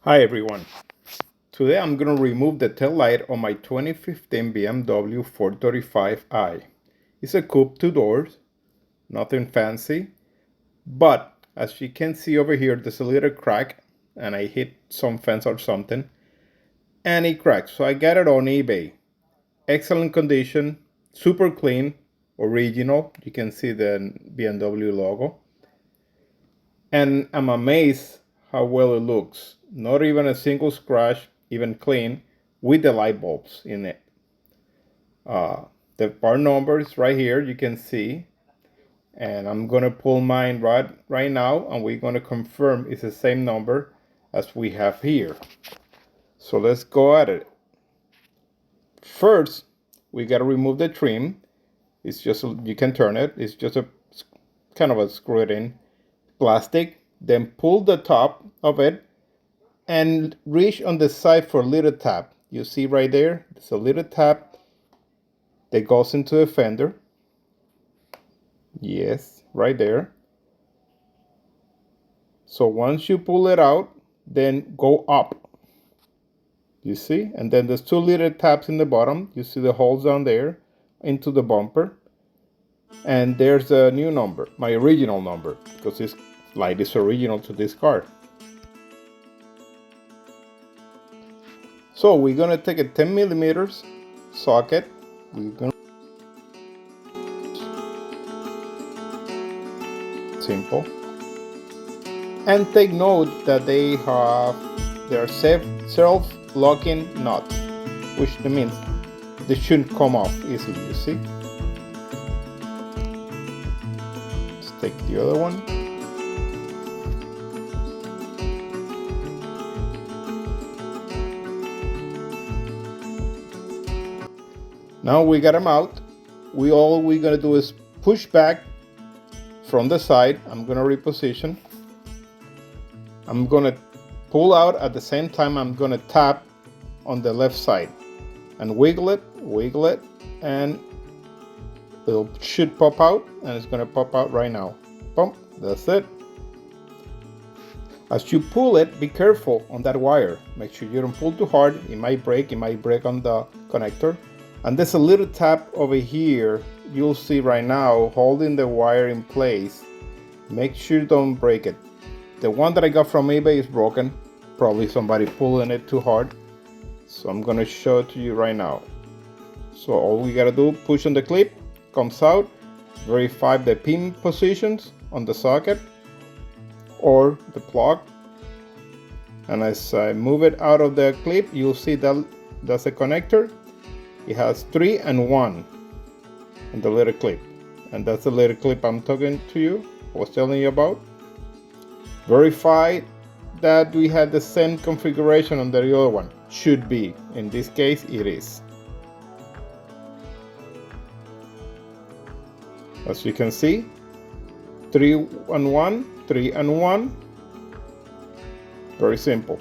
Hi everyone. Today I'm going to remove the tail light on my 2015 BMW 435i. It's a coupe, two doors, nothing fancy, but as you can see over here there's a little crack and I hit some fence or something and it cracked. So I got it on eBay. Excellent condition, super clean, original. You can see the BMW logo. And I'm amazed how well it looks. Not even a single scratch, even clean, with the light bulbs in it. The part number is right here, you can see. And I'm gonna pull mine right now, and we're gonna confirm it's the same number as we have here. So let's go at it. First, we gotta remove the trim. It's just, you can turn it. It's just a kind of a screwed in plastic. Then pull the top of it and reach on the side for a little tap. You see right there, there's a little tap that goes into the fender. Yes, right there. So once you pull it out, then go up. You see? And then there's two little taps in the bottom. You see the holes down there into the bumper. And there's a new number, my original number, because this light is original to this car. So we're gonna take a 10 millimeters socket. We're gonna simple, and take note that they have their self-locking nuts, which means they shouldn't come off easily. You see? Let's take the other one. Now we got them out. All we're gonna do is push back from the side. I'm gonna reposition. I'm gonna pull out at the same time. I'm gonna tap on the left side and wiggle it, and it should pop out, and it's gonna pop out right now. Boom, that's it. As you pull it, be careful on that wire. Make sure you don't pull too hard. It might break on the connector. And there's a little tap over here, you'll see right now, holding the wire in place. Make sure you don't break it. The one that I got from eBay is broken. Probably somebody pulling it too hard. So I'm gonna show it to you right now. So all we gotta do, push on the clip, comes out, verify the pin positions on the socket or the plug. And as I move it out of the clip, you'll see that that's a connector. It has 3 and 1 in the little clip, and that's the little clip I'm talking to you, I was telling you about. Verify that we had the same configuration on the other one. Should be. In this case, it is. As you can see, 3 and 1, 3 and 1. Very simple.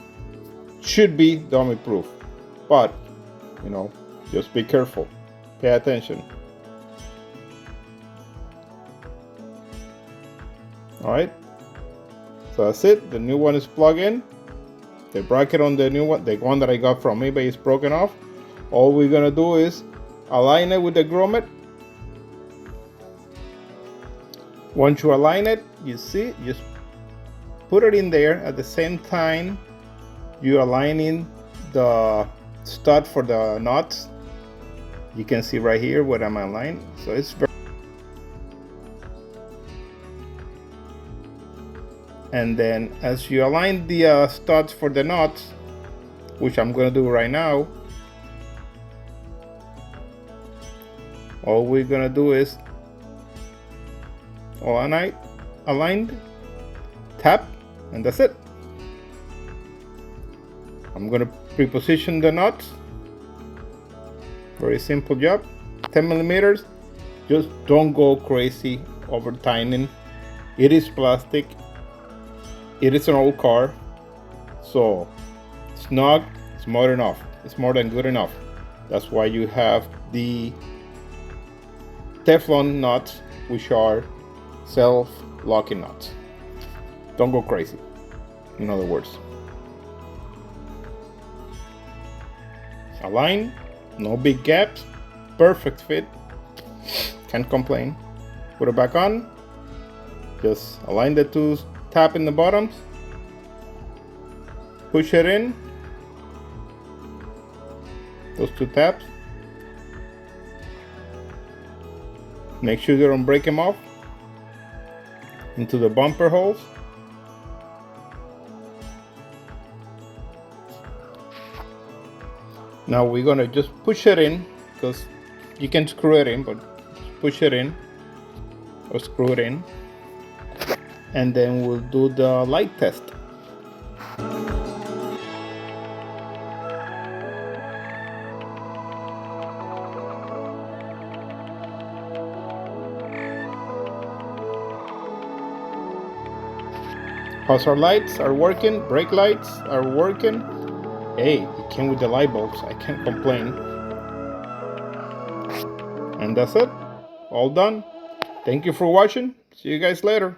Should be dummy proof, but you know, just be careful, pay attention. Alright, so that's it. The new one is plugged in. The bracket on the new one, the one that I got from eBay, is broken off. All we're gonna do is align it with the grommet. Once you align it, you see, just put it in there. At the same time, you're aligning the stud for the nuts. You can see right here what I'm aligned. So it's very, and then as you align the studs for the nuts, which I'm gonna do right now, all we're gonna do is aligned, tap, and that's it. I'm gonna preposition the nuts. Very simple job. 10 millimeters. Just don't go crazy over tightening. It is plastic. It is an old car, so snug. It's more than enough. It's more than good enough. That's why you have the Teflon nuts, which are self-locking nuts. Don't go crazy, in other words. Align, no big gaps, perfect fit, can't complain. Put it back on, just align the two tab in the bottoms, push it in, those two tabs. Make sure you don't break them off into the bumper holes. Now we're gonna just push it in, because you can screw it in, but push it in or screw it in, and then we'll do the light test. Hazard lights are working, brake lights are working. Hey, it came with the light bulbs, I can't complain. And that's it, all done. Thank you for watching, see you guys later.